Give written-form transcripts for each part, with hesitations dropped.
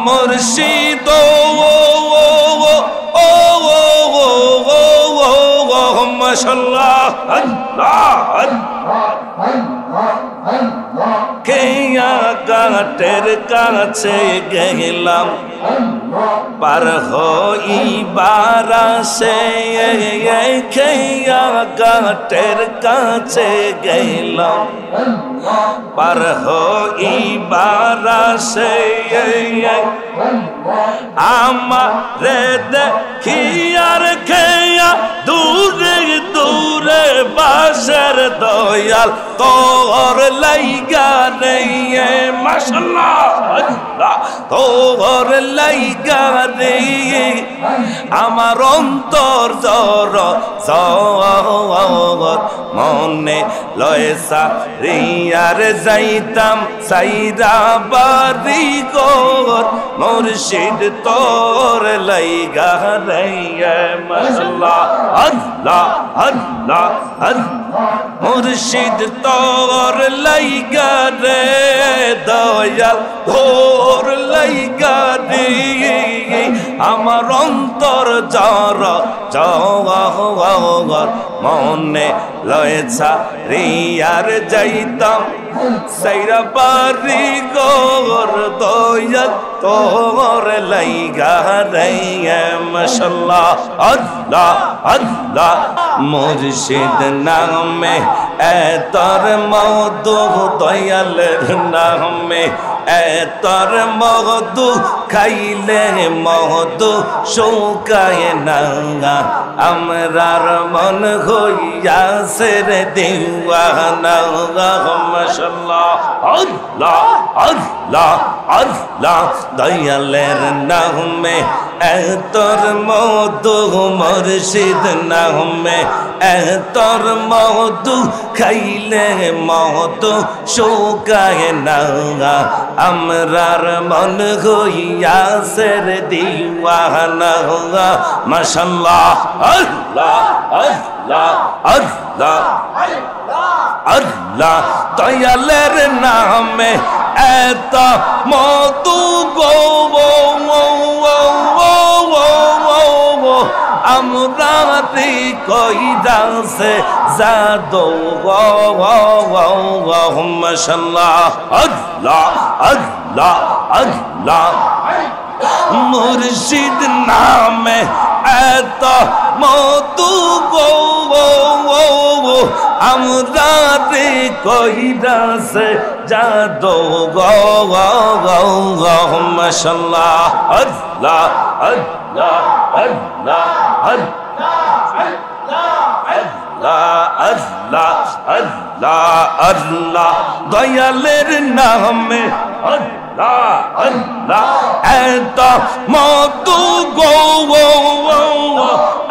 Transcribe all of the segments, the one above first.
মুর্শিদ মাশাআল্লাহ কেয়া কাটের কাছে গেলাম পার হইবার সে খেয়া কাটের কাছে গেলাম পার হইবার সে আমারে দেখিয়ার খেয়া দূরে দূরে বাসের দয়াল তোর লাইগা নেই মাশাআল্লাহ তোর লাইগা নেই আমার অন্তর জর মনে লয়সা রিয়ার যাইতাম সাইরা বাড়ি গোর মুর্শিদ তোর লাইগা নেই মাশাআল্লাহ আল্লাহ আল্লাহ আল্লাহ মুর্শিদ তোর লাইগা রে দয়াল তোর লাইগা রে আমার অন্তর জর জওয়ার মনে লয়ছা রিয়ার যাইতাম সাইরা বাড়ি গোর দয়াল তোর লাইগা রে মাশাআল্লাহ আল্লাহ আল্লাহ মুর্শিদ নামে তোর মধু দয়ালের নামে তোর মধু খাইলে মধু শুকায় না আমরার মন হইয়াছে রে দিওয়ানা মাশাআল্লাহ আল্লাহ আল্লাহ আল্লাহ দয়ালের নামে তোর মধু মুর্শিদ নামে তোর মধু খাইলে মধু শুকায় না আমরার মন হইয়াছে রে দিওয়ানা মাশাআল্লাহ আল্লাহ আল্লাহ আল্লাহ আল্লাহ দয়ালের নামে এত মধু গো আমরা কইরাছে জাদু মাশাআল্লাহ আল্লাহ আল্লাহ আল্লাহ মুর্শিদ নামে এত মধু গো আমরা কইরাছে জাদু মাশাআল্লাহ আল্লাহ আল্লাহ আল্লাহ আল্লাহ আল্লাহ আল্লাহ দয়ালের নামে আল্লাহ আল্লাহ এত মধু গো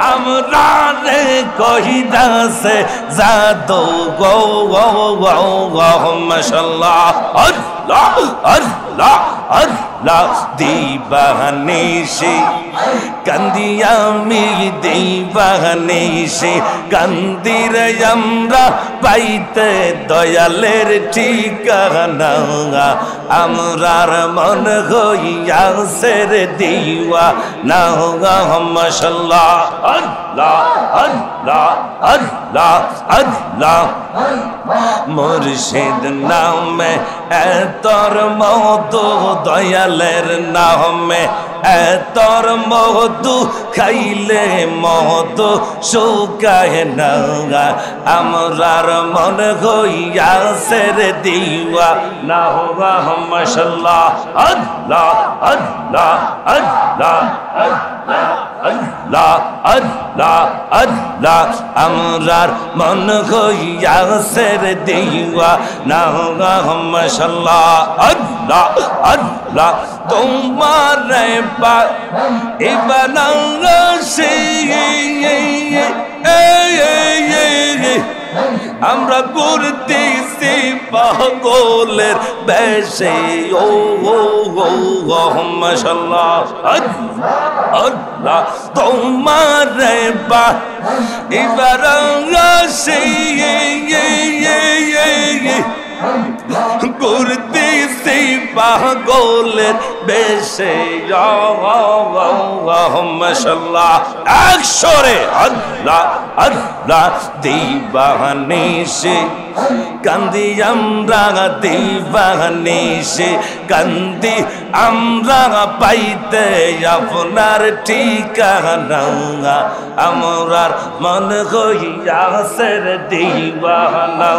আমরা রে কহিদাসে জাদু গো মাশাআল্লাহ আল্লাহ আল্লাহ আল্লাহ দিবানিশি কান্দিয়ামি দিবানিশি কান্দির আমরা পাইতে দয়ালের ঠিকানা আমরার মন হইয়াছে রে দিওয়ানা মাশাআল্লাহ আল্লাহ আল্লাহ আল্লাহ আল্লাহ মুর্শিদ নামে তোর মধু দয়ালের নামে তোর মধু খাইলে মধু শুকায় না আমরার মন হইয়াছে রে দিওয়ানা মাশাআল্লাহ আল্লাহ আল্লাহ আল্লাহ আল্লাহ আল্লাহ আল্লাহ আমরার মন হইয়াছে রে দিওয়ানা মাশাআল্লাহ আল্লাহ আল্লাহ তোমার ইবানাসি আমরা করতেছি পাগলের বেশে ও মাশাআল্লাহ আল্লাহ তোমার ইবানাসি করতেছি পাগলের বেশে মাশাআল্লাহ একশরে আল্লাহ আল্লাহ দিবানিশে কান্দি আমরা দিবানিশে কান্দি আমরা পাইতে আপনার ঠিকানা আমরার মন হইয়াছে দিবানা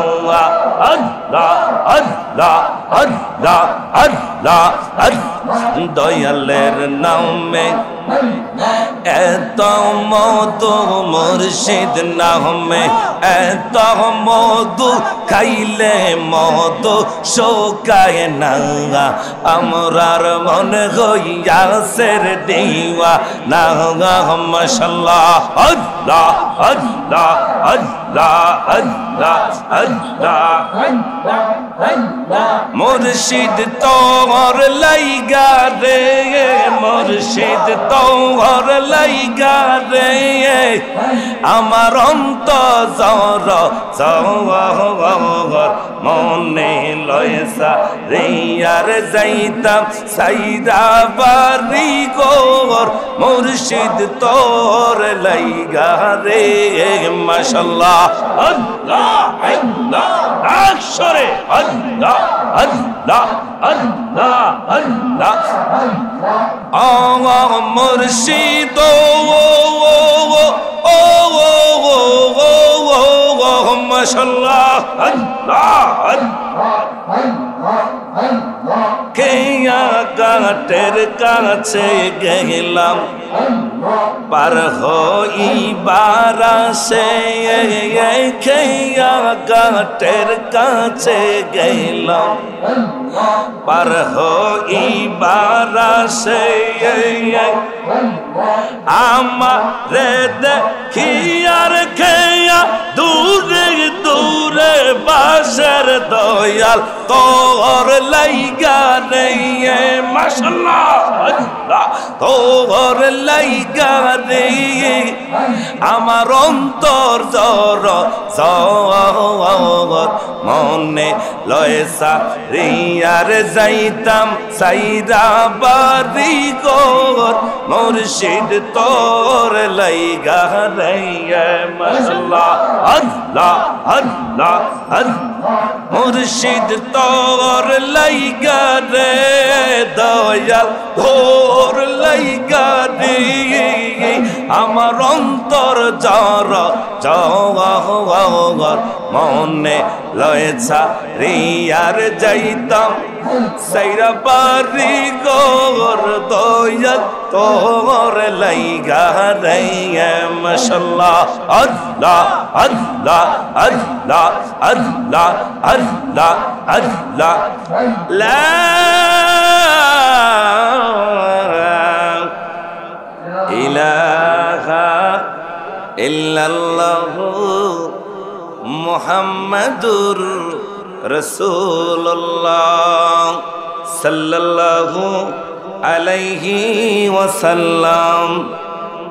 আল্লাহ আল্লাহ আল্লাহ আল্লাহ দয়ালের নামে এত মধু মুর্শিদ নামে এত মধু খাইলে মধু শোকায় না আমরার মন হইয়াছে দিওয়া না মাশাআল্লাহ আল্লাহ আল্লাহ আল্লাহ আল্লাহ আল্লাহ মুর্শিদ তোর লাইগা রে মুর্শিদ তোর লাইগা রে আমার অন্তর জর মনে লয়সা রে আর যাইতাম সাইরা বাড়ি গোর মুর্শিদ তোর লাইগা রে মাশাআল্লাহ আল্লাহ আল্লাহ আকশরে আল্লাহ আল্লাহ আল্লাহ আল্লাহ আল্লাহ মুর্শিদ মাশাআল্লাহ আল্লাহ কেয়া কাটের কাছে গেলাম পার হইবার আসে খেয়া কাটের কাছে গেলাম পার হইবার আসে আমারে দেখিয়ার খেয়া দূরে দূরে বাসের দয়াল তোর লাইগা রে মাশাআল্লাহ আল্লাহ তোর লাইগা রে আমার অন্তর জর মনে লয়সা রিয়ার যাইতাম সাইরা বাড়ি গোর মুর্শিদ তোর লাইগা রে মাশাআল্লাহ আল্লাহ আল্লাহ আল্লাহ মুর্শিদ তোর লাইগা রে দয়াল তোর লাইগা রে আমার অন্তর জর জর মনে লয়সা রিয়ার যাইতাম সাইরা বাড়ি গোর দয়াল তোর লাইগা রে মাশাআল্লাহ আল্লাহ আল্লাহ আল্লাহ আল্লাহ আল্লাহ আল্লাহ লা ইলাহা ইল্লাল্লাহু মুহাম্মাদুর রাসূলুল্লাহ সাল্লাল্লাহু আলাইহি ওয়াসাল্লাম।